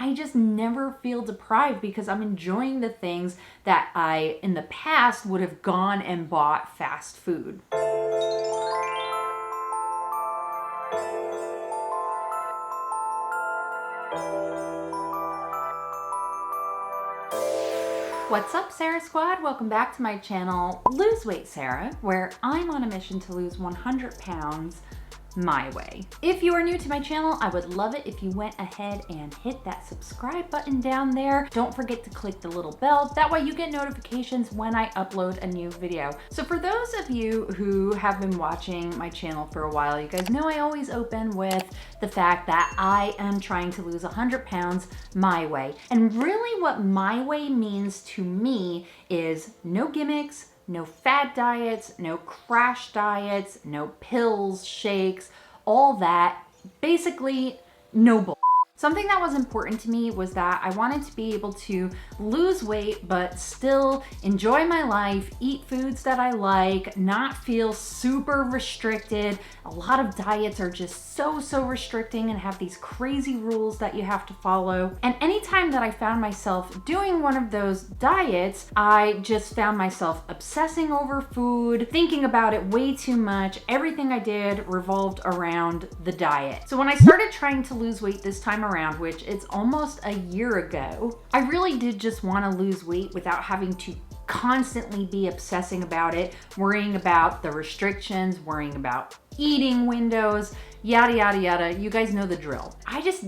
I just never feel deprived because I'm enjoying the things that I, in the past, would have gone and bought fast food. What's up, Sarah Squad? Welcome back to my channel, Lose Weight Sarah, where I'm on a mission to lose 100 pounds my way. If you are new to my channel, I would love it if you went ahead and hit that subscribe button down there. Don't forget to click the little bell. That way you get notifications when I upload a new video. So for those of you who have been watching my channel for a while, you guys know I always open with the fact that I am trying to lose 100 pounds my way. And really what my way means to me is no gimmicks, no fad diets, no crash diets, no pills, shakes, all that. Basically, no bull. Something that was important to me was that I wanted to be able to lose weight, but still enjoy my life, eat foods that I like, not feel super restricted. A lot of diets are just so restricting and have these crazy rules that you have to follow. And anytime that I found myself doing one of those diets, I just found myself obsessing over food, thinking about it way too much. Everything I did revolved around the diet. So when I started trying to lose weight this time around, which it's almost a year ago, I really did just want to lose weight without having to constantly be obsessing about it, worrying about the restrictions, worrying about eating windows, yada, yada, yada. You guys know the drill. I just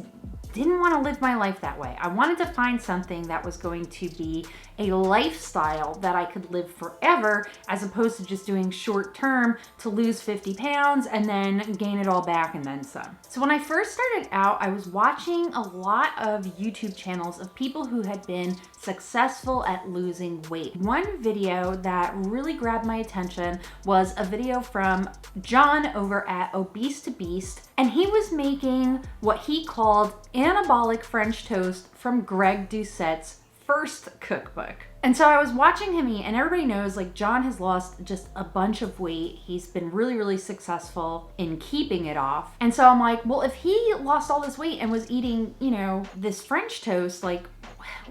didn't want to live my life that way. I wanted to find something that was going to be a lifestyle that I could live forever, as opposed to just doing short term to lose 50 pounds and then gain it all back and then some. So when I first started out, I was watching a lot of YouTube channels of people who had been successful at losing weight. One video that really grabbed my attention was a video from John over at Obese to Beast, and he was making what he called anabolic French toast from Greg Doucette's first cookbook. And so I was watching him eat, and everybody knows, like, John has lost just a bunch of weight. He's been really successful in keeping it off. And so I'm like, well, if he lost all this weight and was eating, you know, this French toast, like,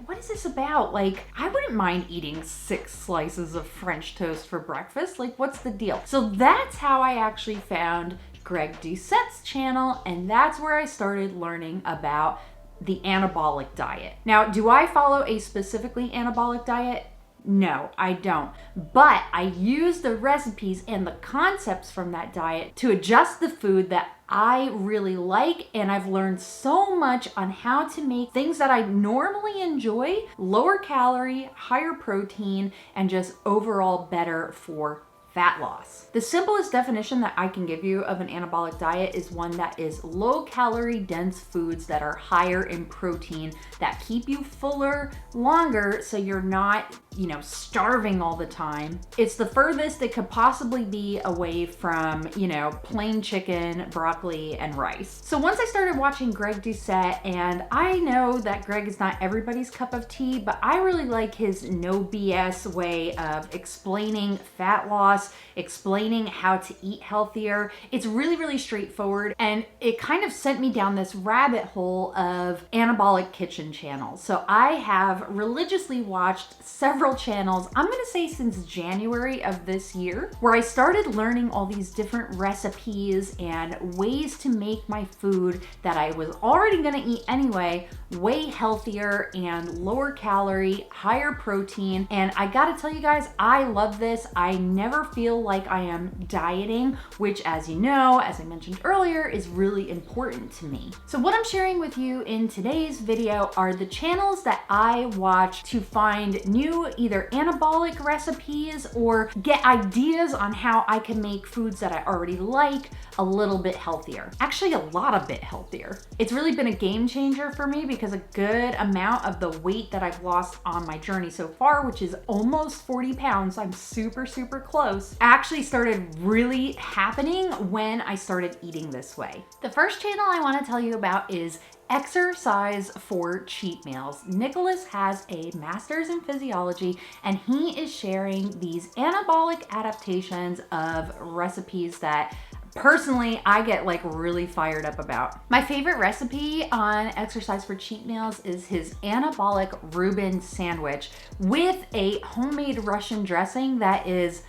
what is this about? Like, I wouldn't mind eating 6 slices of French toast for breakfast. Like, what's the deal? So that's how I actually found Greg Doucette's channel, and that's where I started learning about the anabolic diet. Now, do I follow a specifically anabolic diet? No, I don't. But I use the recipes and the concepts from that diet to adjust the food that I really like, and I've learned so much on how to make things that I normally enjoy lower calorie, higher protein, and just overall better for fat loss. The simplest definition that I can give you of an anabolic diet is one that is low calorie dense foods that are higher in protein that keep you fuller longer so you're not, you know, starving all the time. It's the furthest it could possibly be away from, you know, plain chicken, broccoli, and rice. So once I started watching Greg Doucette, and I know that Greg is not everybody's cup of tea, but I really like his no BS way of explaining fat loss, explaining how to eat healthier. It's really straightforward, and it kind of sent me down this rabbit hole of anabolic kitchen channels. So I have religiously watched several channels, I'm gonna say since January of this year, where I started learning all these different recipes and ways to make my food that I was already gonna eat anyway way healthier and lower calorie, higher protein. And I gotta tell you guys, I love this. I never feel like I am dieting, which, as you know, as I mentioned earlier, is really important to me. So what I'm sharing with you in today's video are the channels that I watch to find new either anabolic recipes or get ideas on how I can make foods that I already like a little bit healthier. Actually, a lot of bit healthier. It's really been a game changer for me because a good amount of the weight that I've lost on my journey so far, which is almost 40 pounds, I'm super close, actually started really happening when I started eating this way. The first channel I want to tell you about is Exercise for Cheat Meals. Nicholas has a master's in physiology, and he is sharing these anabolic adaptations of recipes that personally I get like really fired up about. My favorite recipe on Exercise for Cheat Meals is his anabolic Reuben sandwich with a homemade Russian dressing that is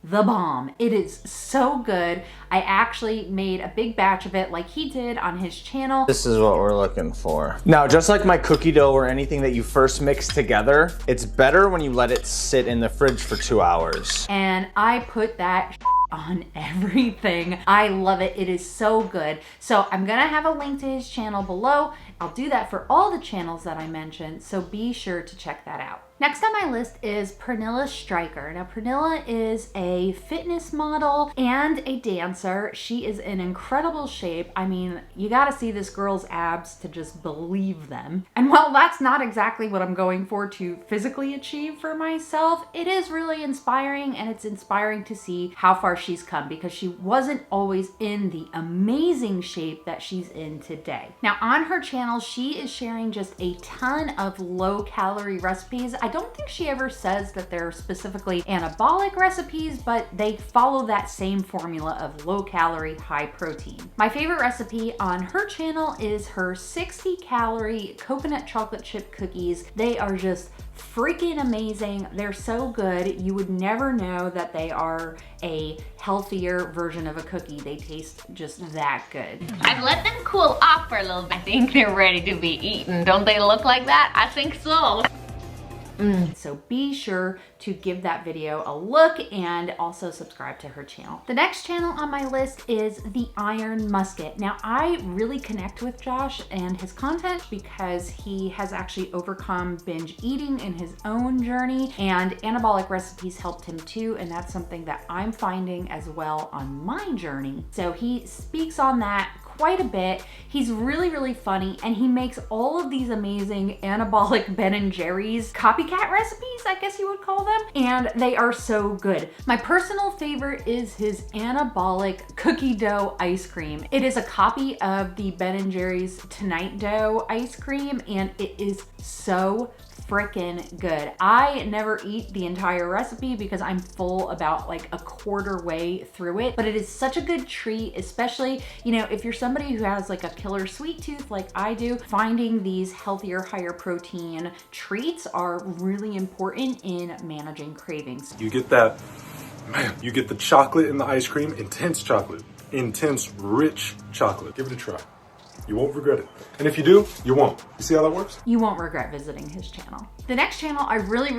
the bomb. It is so good. I actually made a big batch of it like he did on his channel. This is what we're looking for. Now, just like my cookie dough or anything that you first mix together, it's better when you let it sit in the fridge for 2 hours. And I put that on everything. I love it. It is so good. So I'm gonna have a link to his channel below. I'll do that for all the channels that I mentioned, so be sure to check that out. Next on my list is Pernilla Stryker. Now, Pernilla is a fitness model and a dancer. She is in incredible shape. I mean, you gotta see this girl's abs to just believe them. And while that's not exactly what I'm going for to physically achieve for myself, it is really inspiring, and it's inspiring to see how far she's come because she wasn't always in the amazing shape that she's in today. Now, on her channel, she is sharing just a ton of low-calorie recipes. I don't think she ever says that they're specifically anabolic recipes, but they follow that same formula of low-calorie, high-protein. My favorite recipe on her channel is her 60-calorie coconut chocolate chip cookies. They are just freaking amazing. They're so good. You would never know that they are a healthier version of a cookie. They taste just that good. I've let them cool off for a little bit. I think they're ready to be eaten. Don't they look like that? I think so. So be sure to give that video a look and also subscribe to her channel. The next channel on my list is the Iron Musket. Now, I really connect with Josh and his content because he has actually overcome binge eating in his own journey, and anabolic recipes helped him too, and that's something that I'm finding as well on my journey. So he speaks on that quite a bit. He's really, really funny, and he makes all of these amazing anabolic Ben & Jerry's copycat recipes, I guess you would call them, and they are so good. My personal favorite is his anabolic cookie dough ice cream. It is a copy of the Ben & Jerry's Tonight Dough ice cream, and it is so frickin' good. I never eat the entire recipe because I'm full about like a quarter way through it, but it is such a good treat, especially, you know, if you're somebody who has like a killer sweet tooth like I do. Finding these healthier, higher protein treats are really important in managing cravings. You get that, man, you get the chocolate in the ice cream, intense chocolate, intense, rich chocolate. Give it a try. You won't regret it. And if you do, you won't. You see how that works? You won't regret visiting his channel. The next channel I really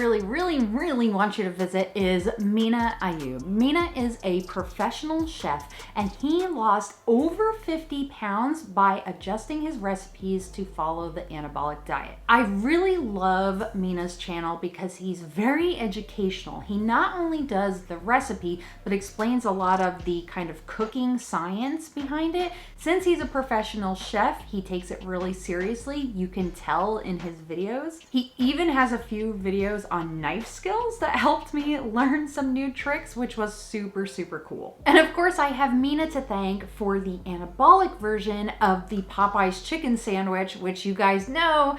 want you to visit is Mina Ayu. Mina is a professional chef, and he lost over 50 pounds by adjusting his recipes to follow the anabolic diet. I really love Mina's channel because he's very educational. He not only does the recipe, but explains a lot of the kind of cooking science behind it. Since he's a professional chef, he takes it really seriously. You can tell in his videos. He even has a few videos on knife skills that helped me learn some new tricks, which was super, super cool. And of course, I have Mina to thank for the anabolic version of the Popeyes chicken sandwich, which you guys know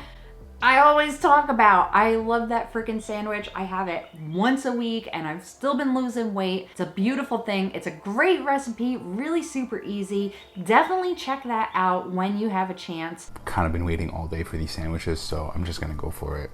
I always talk about. I love that freaking sandwich. I have it once a week and I've still been losing weight. It's a beautiful thing. It's a great recipe, really super easy. Definitely check that out when you have a chance. Kind of been waiting all day for these sandwiches, so I'm just gonna go for it.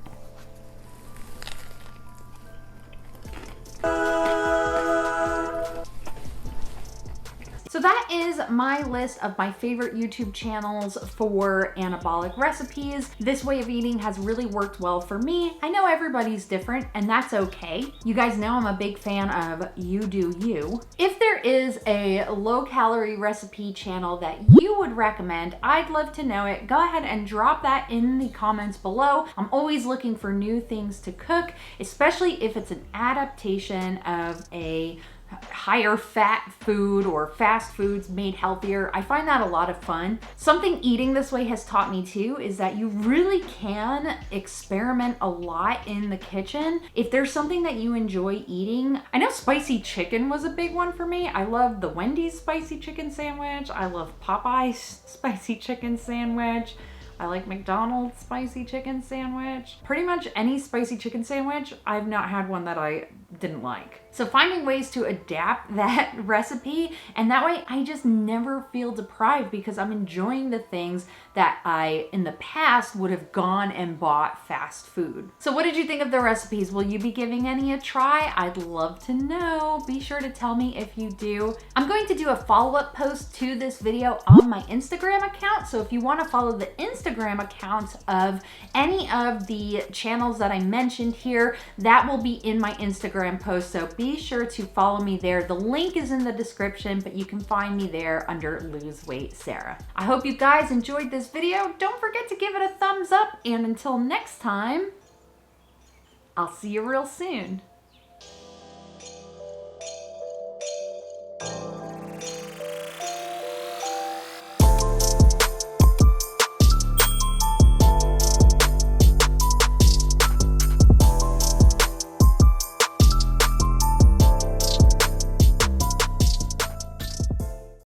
So that is my list of my favorite YouTube channels for anabolic recipes. This way of eating has really worked well for me. I know everybody's different, and that's okay. You guys know I'm a big fan of you do you. If there is a low-calorie recipe channel that you would recommend, I'd love to know it. Go ahead and drop that in the comments below. I'm always looking for new things to cook, especially if it's an adaptation of a higher fat food or fast foods made healthier. I find that a lot of fun. Something eating this way has taught me too is that you really can experiment a lot in the kitchen. If there's something that you enjoy eating, I know spicy chicken was a big one for me. I love the Wendy's spicy chicken sandwich. I love Popeye's spicy chicken sandwich. I like McDonald's spicy chicken sandwich. Pretty much any spicy chicken sandwich, I've not had one that I didn't like. So finding ways to adapt that recipe, and that way I just never feel deprived because I'm enjoying the things that I, in the past, would have gone and bought fast food. So what did you think of the recipes? Will you be giving any a try? I'd love to know. Be sure to tell me if you do. I'm going to do a follow-up post to this video on my Instagram account. So if you want to follow the Instagram accounts of any of the channels that I mentioned here, that will be in my Instagram post. So be sure to follow me there. The link is in the description, but you can find me there under Lose Weight Sarah. I hope you guys enjoyed this video. Don't forget to give it a thumbs up, and until next time, I'll see you real soon.